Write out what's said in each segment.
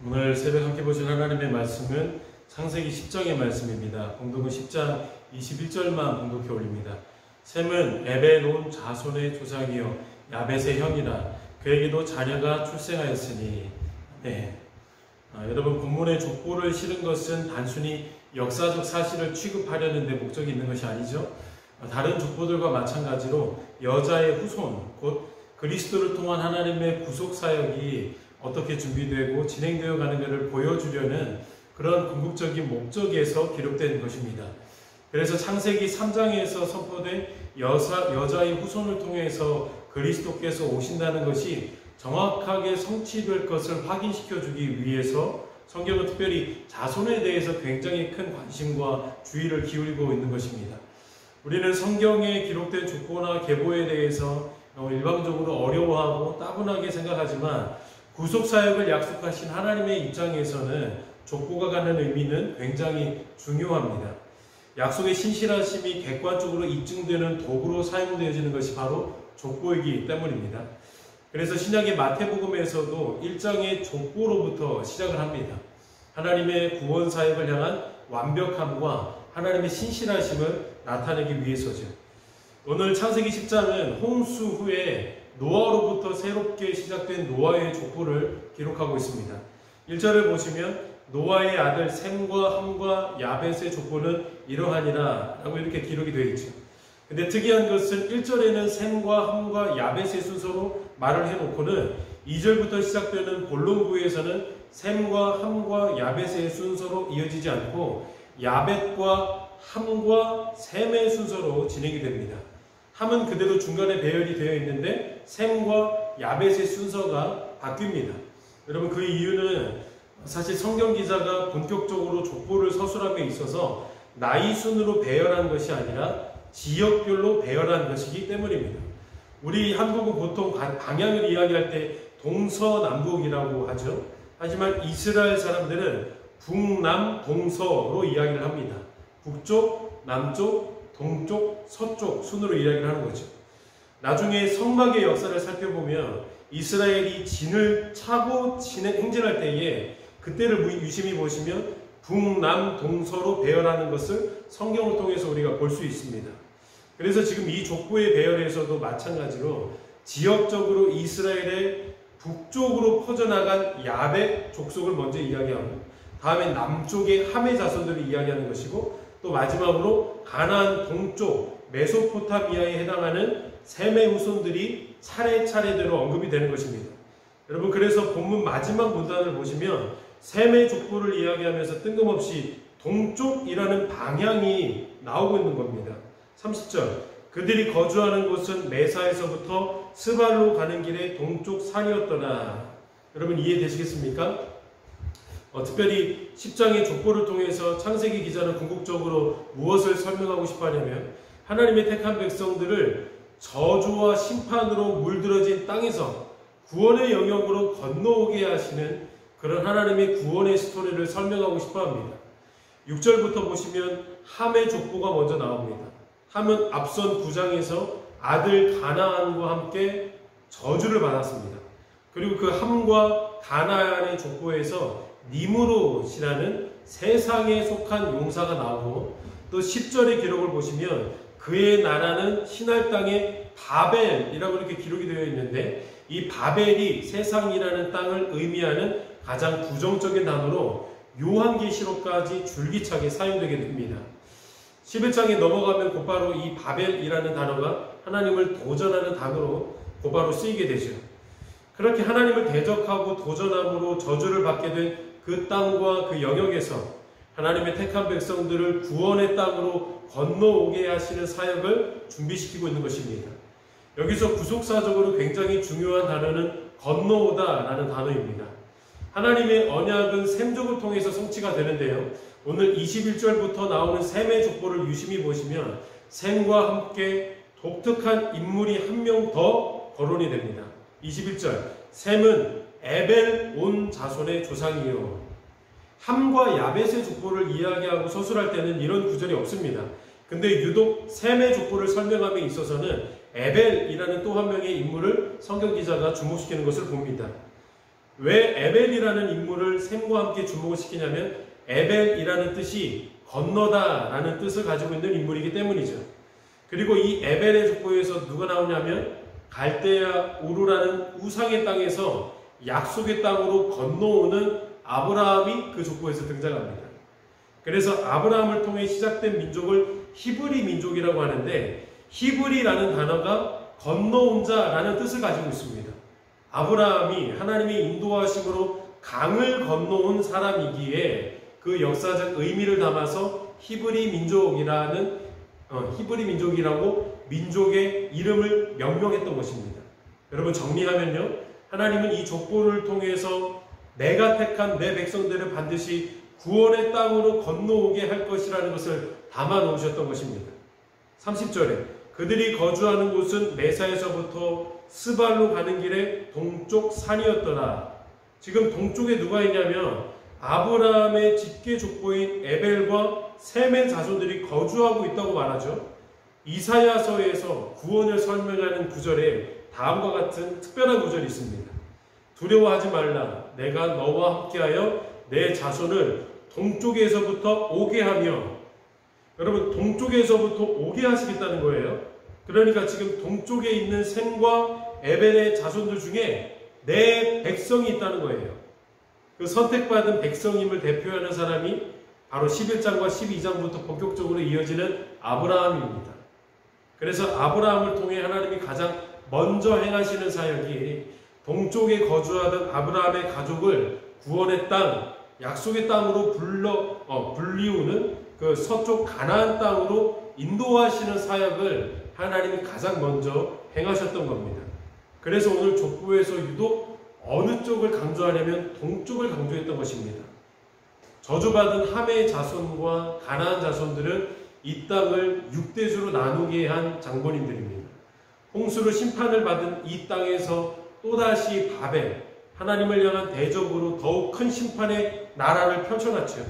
오늘 새벽 함께 보실 하나님의 말씀은 창세기 10장의 말씀입니다. 공독은 10장 21절만 공독해 올립니다. 셈은 에벨 온 자손의 조상이요 야벳의 형이라 그에게도 자녀가 출생하였으니. 여러분, 본문의 족보를 실은 것은 단순히 역사적 사실을 취급하려는 데 목적이 있는 것이 아니죠. 다른 족보들과 마찬가지로 여자의 후손, 곧 그리스도를 통한 하나님의 구속 사역이 어떻게 준비되고 진행되어 가는 것을 보여주려는 그런 궁극적인 목적에서 기록된 것입니다. 그래서 창세기 3장에서 선포된 여자의 후손을 통해서 그리스도께서 오신다는 것이 정확하게 성취될 것을 확인시켜주기 위해서 성경은 특별히 자손에 대해서 굉장히 큰 관심과 주의를 기울이고 있는 것입니다. 우리는 성경에 기록된 족보나 계보에 대해서 일방적으로 어려워하고 따분하게 생각하지만 구속사역을 약속하신 하나님의 입장에서는 족보가 갖는 의미는 굉장히 중요합니다. 약속의 신실하심이 객관적으로 입증되는 도구로 사용되어지는 것이 바로 족보이기 때문입니다. 그래서 신약의 마태복음에서도 1장의 족보로부터 시작을 합니다. 하나님의 구원사역을 향한 완벽함과 하나님의 신실하심을 나타내기 위해서죠. 오늘 창세기 10장은 홍수 후에 노아로부터 새롭게 시작된 노아의 족보를 기록하고 있습니다. 1절을 보시면 노아의 아들 셈과 함과 야벳의 족보는 이러하니라 라고 이렇게 기록이 되어 있죠. 근데 특이한 것은 1절에는 셈과 함과 야벳의 순서로 말을 해놓고는 2절부터 시작되는 본론구에서는 셈과 함과 야벳의 순서로 이어지지 않고 야벳과 함과 셈의 순서로 진행이 됩니다. 함은 그대로 중간에 배열이 되어 있는데 셈과 야벳의 순서가 바뀝니다. 여러분, 그 이유는 사실 성경 기자가 본격적으로 족보를 서술함에 있어서 나이 순으로 배열한 것이 아니라 지역별로 배열한 것이기 때문입니다. 우리 한국은 보통 방향을 이야기할 때 동서남북이라고 하죠. 하지만 이스라엘 사람들은 북남 동서로 이야기를 합니다. 북쪽, 남쪽, 동쪽, 서쪽 순으로 이야기를 하는 거죠. 나중에 성막의 역사를 살펴보면 이스라엘이 진을 차고 행진할 때에 그때를 유심히 보시면 북남 동서로 배열하는 것을 성경을 통해서 우리가 볼 수 있습니다. 그래서 지금 이 족보의 배열에서도 마찬가지로 지역적으로 이스라엘의 북쪽으로 퍼져나간 야벳 족속을 먼저 이야기하고 다음에 남쪽의 함의 자손들을 이야기하는 것이고 또 마지막으로 가나안 동쪽 메소포타미아에 해당하는 셈의 후손들이 차례차례대로 언급이 되는 것입니다. 여러분, 그래서 본문 마지막 문단을 보시면 셈의 족보를 이야기하면서 뜬금없이 동쪽이라는 방향이 나오고 있는 겁니다. 30절, 그들이 거주하는 곳은 메사에서부터 스발로 가는 길의 동쪽 산이었더라. 여러분, 이해되시겠습니까? 특별히 10장의 족보를 통해서 창세기 기자는 궁극적으로 무엇을 설명하고 싶어 하냐면 하나님의 택한 백성들을 저주와 심판으로 물들어진 땅에서 구원의 영역으로 건너오게 하시는 그런 하나님의 구원의 스토리를 설명하고 싶어 합니다. 6절부터 보시면 함의 족보가 먼저 나옵니다. 함은 앞선 9장에서 아들 가나안과 함께 저주를 받았습니다. 그리고 그 함과 가나안의 족보에서 니므롯이라는 세상에 속한 용사가 나오고 또 10절의 기록을 보시면 그의 나라는 신할 땅의 바벨이라고 이렇게 기록이 되어 있는데 이 바벨이 세상이라는 땅을 의미하는 가장 부정적인 단어로 요한계시록까지 줄기차게 사용되게 됩니다. 11장에 넘어가면 곧바로 이 바벨이라는 단어가 하나님을 도전하는 단어로 곧바로 쓰이게 되죠. 그렇게 하나님을 대적하고 도전함으로 저주를 받게 된 그 땅과 그 영역에서 하나님의 택한 백성들을 구원의 땅으로 건너오게 하시는 사역을 준비시키고 있는 것입니다. 여기서 구속사적으로 굉장히 중요한 단어는 건너오다 라는 단어입니다. 하나님의 언약은 셈족을 통해서 성취가 되는데요. 오늘 21절부터 나오는 셈의 족보를 유심히 보시면 셈과 함께 독특한 인물이 한 명 더 거론이 됩니다. 21절, 셈은 에벨 온 자손의 조상이요. 함과 야벳의 족보를 이야기하고 서술할 때는 이런 구절이 없습니다. 근데 유독 셈의 족보를 설명함에 있어서는 에벨이라는 또 한 명의 인물을 성경 기자가 주목시키는 것을 봅니다. 왜 에벨이라는 인물을 셈과 함께 주목을 시키냐면 에벨이라는 뜻이 건너다라는 뜻을 가지고 있는 인물이기 때문이죠. 그리고 이 에벨의 족보에서 누가 나오냐면 갈대아 우르라는 우상의 땅에서 약속의 땅으로 건너오는 아브라함이 그 족보에서 등장합니다. 그래서 아브라함을 통해 시작된 민족을 히브리 민족이라고 하는데 히브리라는 단어가 건너온 자라는 뜻을 가지고 있습니다. 아브라함이 하나님의 인도하심으로 강을 건너온 사람이기에 그 역사적 의미를 담아서 히브리 민족이라고 민족의 이름을 명명했던 것입니다. 여러분 정리하면요, 하나님은 이 족보를 통해서 내가 택한 내 백성들을 반드시 구원의 땅으로 건너오게 할 것이라는 것을 담아 놓으셨던 것입니다. 30절에 그들이 거주하는 곳은 메사에서부터 스발로 가는 길에 동쪽 산이었더라. 지금 동쪽에 누가 있냐면 아브라함의 직계 족보인 에벨과 셈의 자손들이 거주하고 있다고 말하죠. 이사야서에서 구원을 설명하는 구절에 다음과 같은 특별한 구절이 있습니다. 두려워하지 말라. 내가 너와 함께하여 내 자손을 동쪽에서부터 오게 하며, 여러분 동쪽에서부터 오게 하시겠다는 거예요. 그러니까 지금 동쪽에 있는 셈과 에벨의 자손들 중에 내 백성이 있다는 거예요. 그 선택받은 백성임을 대표하는 사람이 바로 11장과 12장부터 본격적으로 이어지는 아브라함입니다. 그래서 아브라함을 통해 하나님이 가장 먼저 행하시는 사역이 동쪽에 거주하던 아브라함의 가족을 구원의 땅, 약속의 땅으로 불리우는 그 서쪽 가나안 땅으로 인도하시는 사역을 하나님이 가장 먼저 행하셨던 겁니다. 그래서 오늘 족보에서 유독 어느 쪽을 강조하냐면 동쪽을 강조했던 것입니다. 저주받은 함의 자손과 가나안 자손들은 이 땅을 6대주로 나누게 한 장본인들입니다. 홍수로 심판을 받은 이 땅에서 또다시 바벨, 하나님을 향한 대적으로 더욱 큰 심판의 나라를 펼쳐놨죠.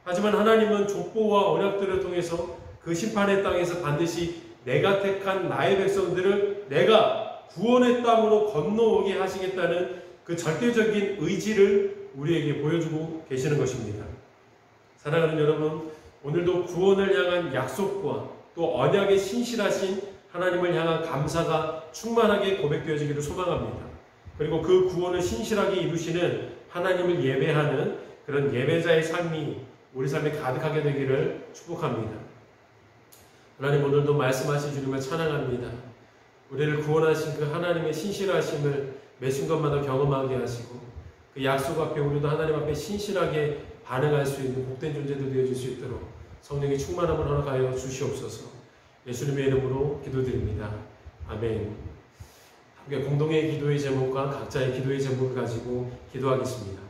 하지만 하나님은 족보와 언약들을 통해서 그 심판의 땅에서 반드시 내가 택한 나의 백성들을 내가 구원의 땅으로 건너오게 하시겠다는 그 절대적인 의지를 우리에게 보여주고 계시는 것입니다. 사랑하는 여러분, 오늘도 구원을 향한 약속과 또 언약에 신실하신 하나님을 향한 감사가 충만하게 고백되어지기를 소망합니다. 그리고 그 구원을 신실하게 이루시는 하나님을 예배하는 그런 예배자의 삶이 우리 삶에 가득하게 되기를 축복합니다. 하나님, 오늘도 말씀하신 주님을 찬양합니다. 우리를 구원하신 그 하나님의 신실하심을 매 순간마다 경험하게 하시고 그 약속 앞에 우리도 하나님 앞에 신실하게 반응할 수 있는 복된 존재도 되어질 수 있도록 성령의 충만함을 허락하여 주시옵소서. 예수님의 이름으로 기도드립니다. 아멘. 함께 공동의 기도의 제목과 각자의 기도의 제목을 가지고 기도하겠습니다.